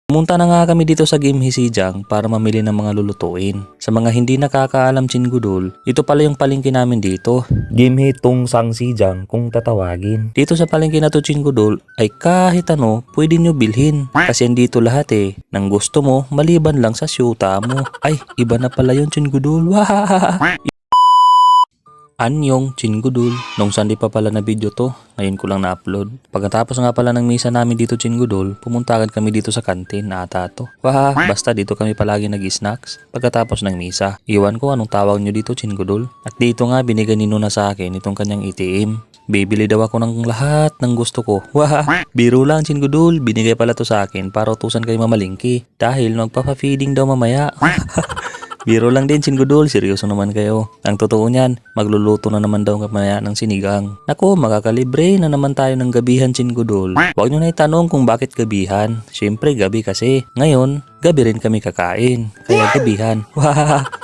Pumunta na nga kami dito sa Game Hisijang para mamili ng mga lulutuin. Sa mga hindi nakakaalam Chinggudol, ito pala yung palengke namin dito. Game Tung Sang Sijang kung tatawagin. Dito sa palengke na to Chinggudol ay kahit ano pwede nyo bilhin. Kasi andito lahat nang gusto mo maliban lang sa syuta mo. Ay, iba na pala yung Chinggudol. Anyong Chinggudol. Nung Sunday pa pala na video to, ngayon ko lang na-upload. Pagkatapos nga pala ng misa namin dito Chinggudol, pumunta agad kami dito sa kantin na ata to. Basta dito kami palagi nag-snacks pagkatapos ng misa. Iwan ko anong tawag nyo dito Chinggudol. At dito nga binigay ni Nuna sa akin itong kanyang ATM. Bibili daw ako ng lahat ng gusto ko. Biro lang Chinggudol, binigay pala to sa akin para utusan kayo mamalingki. Dahil magpapa-feeding daw mamaya. Biro lang din Chinggudol, seryoso naman kayo. Ang totoo niyan, magluluto na naman daw mamaya ng sinigang. Naku, makakalibre na naman tayo ng gabihan Chinggudol. Huwag nyo na itanong kung bakit gabihan. Siyempre gabi kasi. Ngayon, gabi rin kami kakain. Kaya gabihan.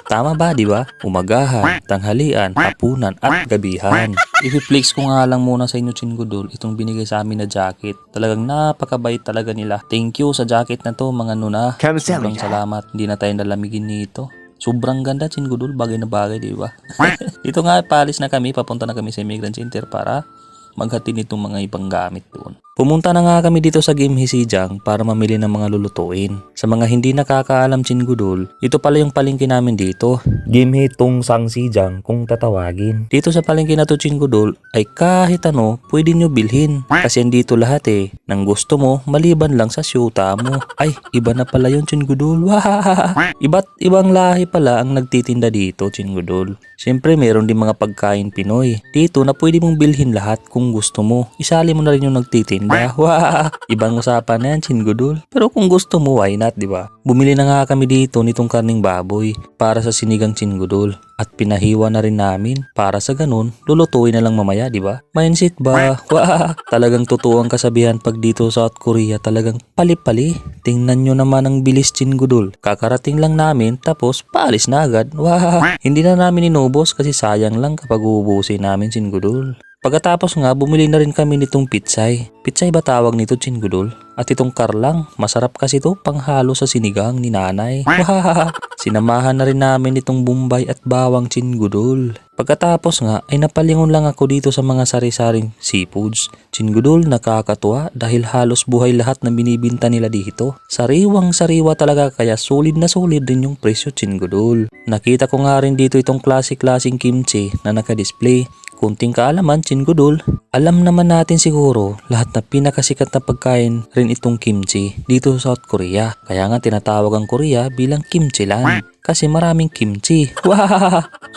Tama ba, di ba? Umagahan, tanghalian, hapunan at gabihan. I-flex ko nga lang muna sa inyo Chinggudol itong binigay sa amin na jacket. Talagang napakabait talaga nila. Thank you sa jacket na to mga Nuna. Sobrang salamat. Hindi na tayo nalamigin nito. Sobrang ganda Chinggudol, bagay na bagay, di ba? Ito nga, paalis na kami, papunta na kami sa Immigrant Center para maghatid nitong mga ibang gamit doon. Pumunta na nga kami dito sa Game Hisijang para mamili ng mga lulutuin. Sa mga hindi nakakaalam Chinggudol, ito pala yung palengke namin dito. Game Tung Sang Sijang kung tatawagin. Dito sa palengke na to Chinggudol ay kahit ano pwede nyo bilhin. Kasi andito lahat nang gusto mo maliban lang sa syuta mo. Ay, iba na pala yung Chinggudol. Iba't ibang lahi pala ang nagtitinda dito Chinggudol. Siyempre meron din mga pagkain Pinoy. Dito na pwede mong bilhin lahat kung gusto mo. Isali mo na rin yung nagtitinda. Ibang usapan na yan Chinggudol. Pero kung gusto mo, why not, di ba? Bumili na nga kami dito nitong karning baboy para sa sinigang Chinggudol. At pinahiwa na rin namin para sa ganun, lulutuin na lang mamaya, di ba? Mindset ba? Talagang totoo ang kasabihan pag dito sa South Korea, talagang pali-pali. Tingnan nyo naman ang bilis Chinggudol. Kakarating lang namin tapos paalis na agad. Hindi na namin inubos kasi sayang lang kapag uubusin namin Chinggudol. Pagkatapos nga, bumili na rin kami nitong pitsay. Pitsay ba tawag nito Chinggudol? At itong karlang, masarap kasi to panghalo sa sinigang ni nanay. Sinamahan na rin namin itong bumbay at bawang Chinggudol. Pagkatapos nga ay napalingon lang ako dito sa mga sari-saring seafoods. Chinggudol, nakakatuwa dahil halos buhay lahat na binibinta nila dito. Sariwang sariwa talaga kaya solid na solid din yung presyo Chinggudol. Nakita ko nga rin dito itong klaseng kimchi na nakadisplay. Kunting kaalaman Chinggudol, alam naman natin siguro lahat na pinakasikat na pagkain rin itong kimchi dito sa South Korea. Kaya nga tinatawag ang Korea bilang kimchi land kasi maraming kimchi.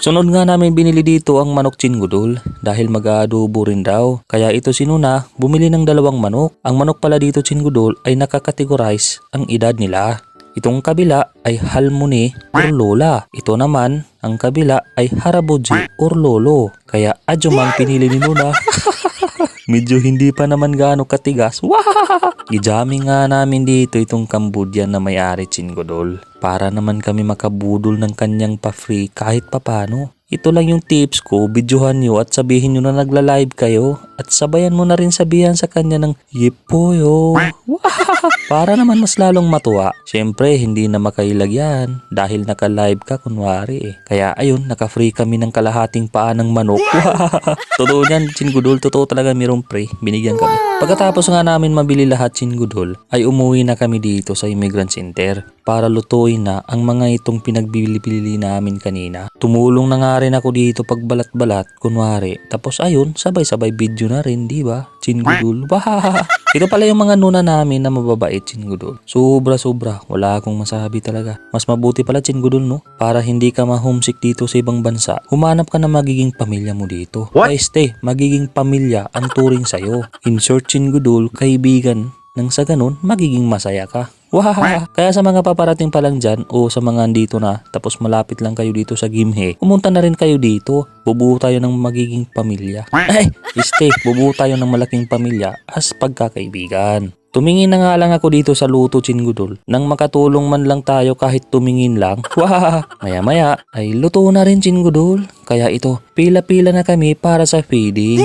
Sunod nga namin binili dito ang manok Chinggudol dahil mag-aadobo rin daw. Kaya ito si Nuna bumili ng 2 manok. Ang manok pala dito Chinggudol ay nakakategorize ang edad nila. Itong kabila ay halmoni or lola. Ito naman, ang kabila ay haraboji or lolo. Kaya adyumang pinili ni Nuna. Medyo hindi pa naman gaano katigas. Ijaming nga namin dito itong Cambodian na may-ari Chinggudol. Para naman kami makabudol ng kanyang pa-free kahit papano. Ito lang yung tips ko, videohan nyo at sabihin nyo na nagla-live kayo at sabayan mo na rin sabihan sa kanya ng yipoyo. Para naman mas lalong matuwa. Siyempre, hindi na makailag yan dahil naka-live ka kunwari. Kaya ayun, naka-free kami ng kalahating paa ng manok. Totoo yan, Chinggudol, totoo talaga mayroong pre. Binigyan kami. Pagkatapos nga namin mabili lahat Chinggudol, ay umuwi na kami dito sa Immigrant Center para lutuin na ang mga itong pinagbili-bili namin kanina. Tumulong na nga rin ako dito pagbalat-balat, kunwari. Tapos ayun, sabay-sabay video na rin, di ba? Chinggudol. Ito pala yung mga Nuna namin na mababait Chinggudol. Sobra-sobra. Wala akong masabi talaga. Mas mabuti pala Chinggudol, no? Para hindi ka ma-homesick dito sa ibang bansa, humanap ka na magiging pamilya mo dito. Magiging pamilya ang turing sa'yo. In short Chinggudol, kaibigan. Nang sa ganun, magiging masaya ka. Kaya sa mga paparating pa lang dyan o sa mga andito na tapos malapit lang kayo dito sa Gimhae, pumunta na rin kayo dito. Bubuo tayo ng magiging pamilya. Bubuo tayo ng malaking pamilya as pagkakaibigan. Tumingin na nga lang ako dito sa luto Chinggudol nang makatulong man lang tayo kahit tumingin lang. Maya-maya ay luto na rin Chinggudol. Kaya ito, pila-pila na kami para sa feeding.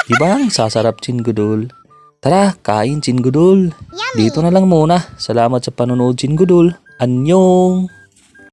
Diba ang sasarap Chinggudol? Tara, kain Chingudol. Dito na lang muna. Salamat sa panonood Chingudol. Anyong!